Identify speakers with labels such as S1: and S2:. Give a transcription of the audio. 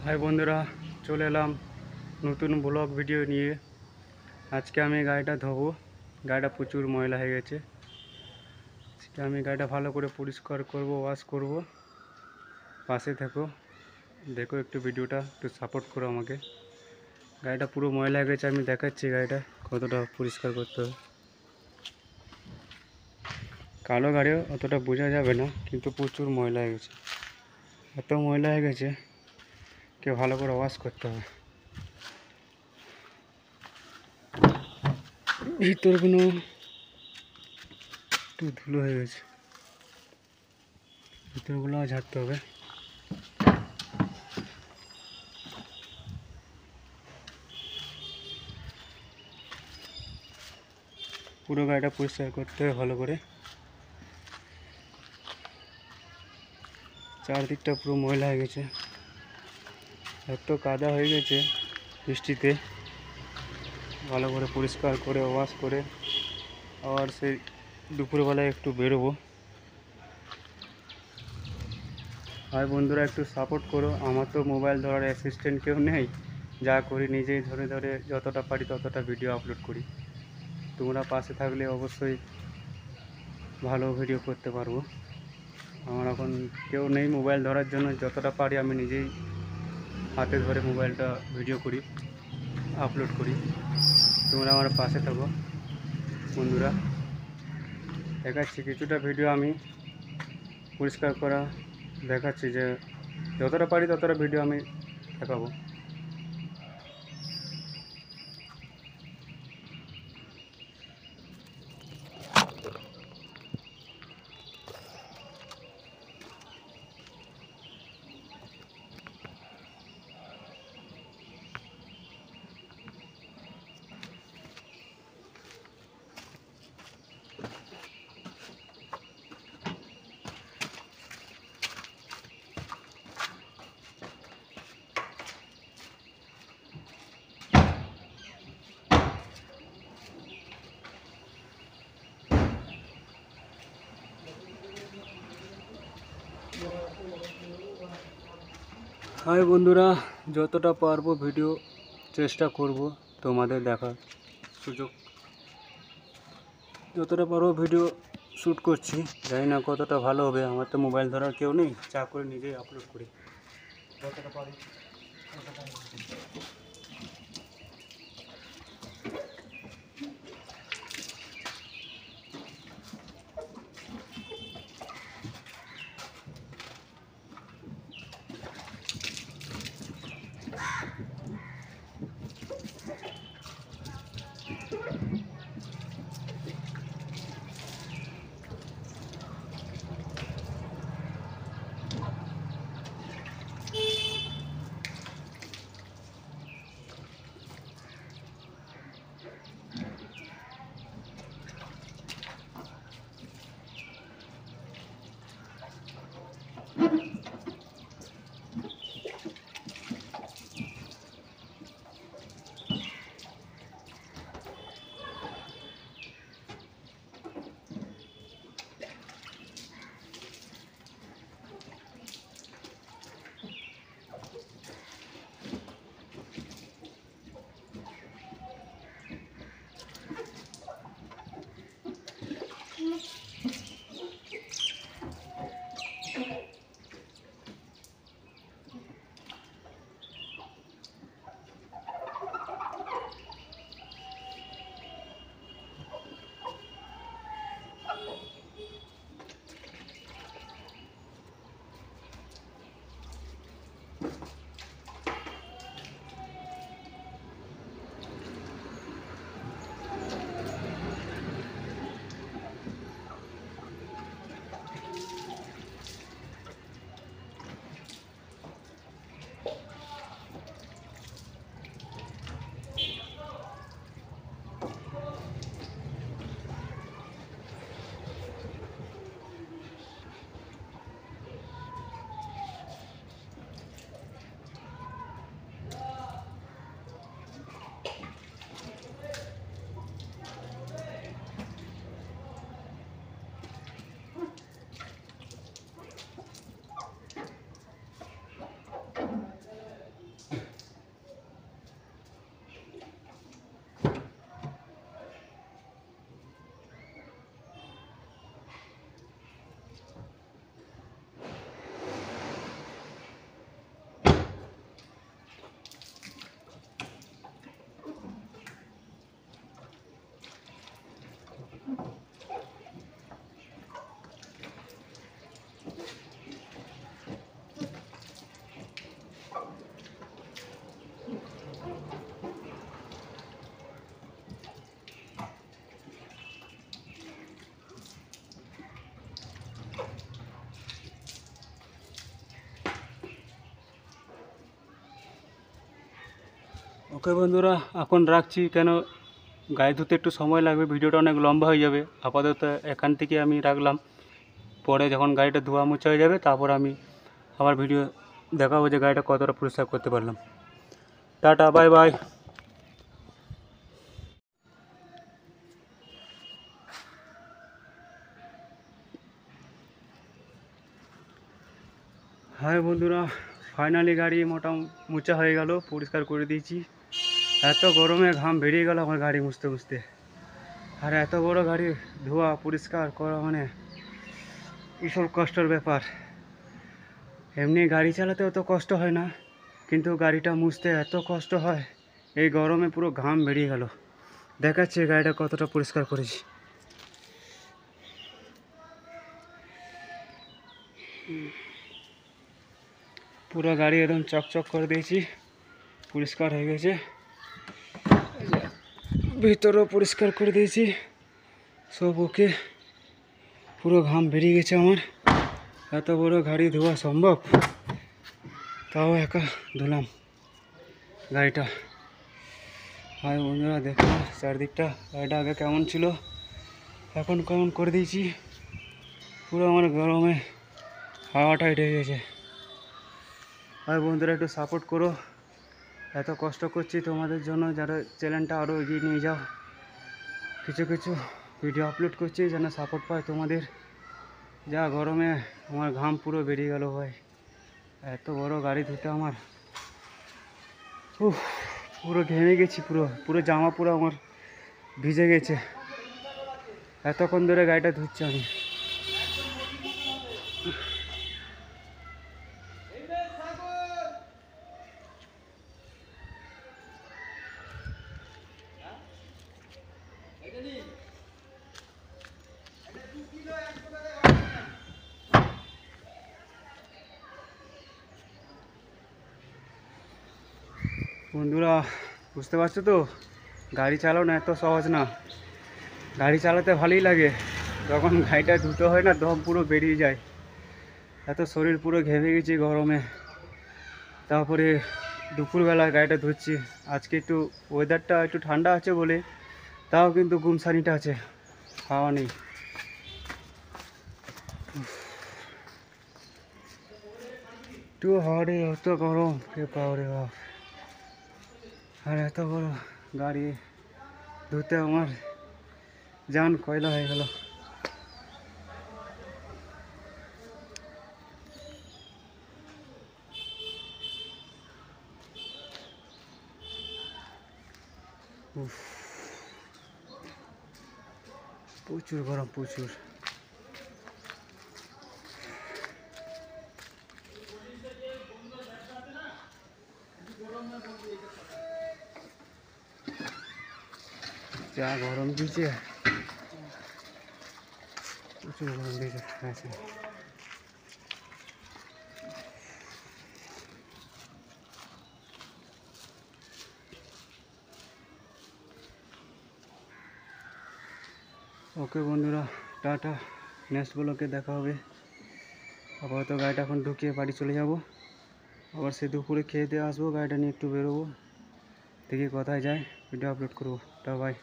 S1: हाय बंधुरा चले एलाम नतून ब्लग भिडियो निये। आज के आमी गाड़ीटा धोबो। गाड़ीटा प्रचुर मयला हो गेछे। आमी गाड़ीटा भालो करे परिष्कार करब, वाश करब। पाशे थाको, देखो एकटू भिडियोटा एकटू सापोर्ट करो आमाके। गाड़ीटा पुरो मयला हो गेछे, आमी देखाच्छि गाड़ीटा कतटा परिष्कार करते हबे। कालो गाड़ी अतटा बोझा जाबे ना, किन्तु प्रचुर मयला हो गेछे। एत मयला हो गेछे के भालो करे वाश करते हबे। ভিতরগুলো একটু ধুলো হয়ে গেছে, ভিতরগুলো ঝাড়তে হবে। পুরো গাড়িটা পরিষ্কার করতে হবে ভালো করে। চারদিকটা পুরো ময়লা হয়ে গেছে, এত কাদা হয়ে গেছে বৃষ্টিতে। ভালো করে পরিষ্কার করে ওয়াশ করে আবার সেই দুপুরবেলায় একটু বেরোবো। আর বন্ধুরা একটু সাপোর্ট করো, আমার তো মোবাইল ধরার অ্যাসিস্ট্যান্ট কেউ নেই। যা করি নিজেই ধরে ধরে যতটা পারি ততটা ভিডিও আপলোড করি। তোমরা পাশে থাকলে অবশ্যই ভালো ভিডিও করতে পারবো। আমার এখন কেউ নেই মোবাইল ধরার জন্য, যতটা পারি আমি নিজেই হাতে ধরে মোবাইলটা ভিডিও করি, আপলোড করি। তোমরা আমার পাশে থাকো বন্ধুরা। দেখাচ্ছি কিছুটা ভিডিও আমি পরিষ্কার করা দেখাচ্ছি, যে যতটা পারি ততটা ভিডিও আমি দেখাবো। हाय बंधुरा, যতটা পারবো ভিডিও চেষ্টা করব তোমাদের দেখার সুযোগ। যতটা পারবো ভিডিও শ্যুট করছি, জানি না কতটা ভালো হবে। আমার তো মোবাইল ধরার কেউ নেই, যা করে নিজেই আপলোড করি। যতটা পারি ততটা। ওকে বন্ধুরা, এখন রাখছি, কেন গায়ে ধুতে একটু সময় লাগবে, ভিডিওটা অনেক লম্বা হয়ে যাবে। আপাতত এখান থেকে আমি রাখলাম, পরে যখন গাড়িটা ধোয়া মোছা হয়ে যাবে তারপর আমি আবার ভিডিও দেখাবো যে গাড়িটা কতটা পরিষ্কার করতে পারলাম। Tata, bye bye. হ্যাঁ বন্ধুরা, ফাইনালি গাড়ি মোছা হয়ে গেল, পরিষ্কার করে দিয়েছি। এত গরমে ঘাম বেরিয়ে গেল আমার গাড়ি মুছতে মুছতে। আর এত বড় গাড়ি ধোয়া পরিষ্কার করা মানে ভীষণ কষ্টের ব্যাপার। এমনি গাড়ি চালাতে অত কষ্ট হয় না, কিন্তু গাড়িটা মুছতে এত কষ্ট হয়। এই গরমে পুরো ঘাম বেরিয়ে গেল। দেখাচ্ছে গাড়িটা কতটা পরিষ্কার করেছি। পুরো গাড়ি একদম চকচক করে দিয়েছি, পরিষ্কার হয়ে গেছে। ভিতরেও পরিষ্কার করে দিয়েছি, সব ওকে। পুরো ঘাম বেরিয়ে গেছে আমার। এত বড় গাড়ি ধোয়া সম্ভব? তাও একা ধুলাম গাড়িটা। আর বন্ধুরা দেখো চারদিকটা, গাড়িটা আগে কেমন ছিল এখন কেমন করে দিয়েছি। পুরো আমার গরমে হাওয়া টাইট হয়ে গেছে। আর বন্ধুরা একটু সাপোর্ট করো, এত কষ্ট করছি তোমাদের জন্য, যারা চ্যানেলটা আরও এগিয়ে নিয়ে যাও। কিছু কিছু ভিডিও আপলোড করছি যেন সাপোর্ট পায় তোমাদের। যা গরমে আমার ঘাম পুরো বেরিয়ে গেল ভাই, এত বড় গাড়ি ধুতে আমার পুরো ঘেমে গেছি। পুরো পুরো জামা পুরো আমার ভিজে গেছে, এতক্ষণ ধরে গাড়িটা ধুচ্ছি আমি। বন্ধুরা বুঝতে পারছো তো, গাড়ি চালানো এত সহজ না। গাড়ি চালাতে ভালোই লাগে, যখন গাড়িটা ধুতে হয় না দম পুরো বেরিয়ে যায়। এত শরীর পুরো ঘেমে গেছি গরমে। তারপরে দুপুরবেলা গাড়িটা ধুচ্ছি। আজকে একটু ওয়েদারটা একটু ঠান্ডা আছে বলে, তাও কিন্তু গুমসানিটা আছে, হাওয়া নেই। একটু হাওয়া নেই, অত গরম কে পাওয়ারে বাপ। আর এত বড় গাড়ি ধুতে আমার জান কয়লা হয়ে গেল। প্রচুর গরম, প্রচুর। যা গরম দিয়েছে, প্রচুর গরম দিয়েছে। ওকে বন্ধুরা, টাটা, নেক্সট ব্লগে দেখা হবে। আপাতত গাড়িটা এখন ঢুকিয়ে বাড়ি চলে যাব। আবার সে দুপুরে খেয়ে দিয়ে আসবো, গাড়িটা নিয়ে একটু বেরোবো, দেখি কোথায় যায়, ভিডিও আপলোড করবো। টা বাই।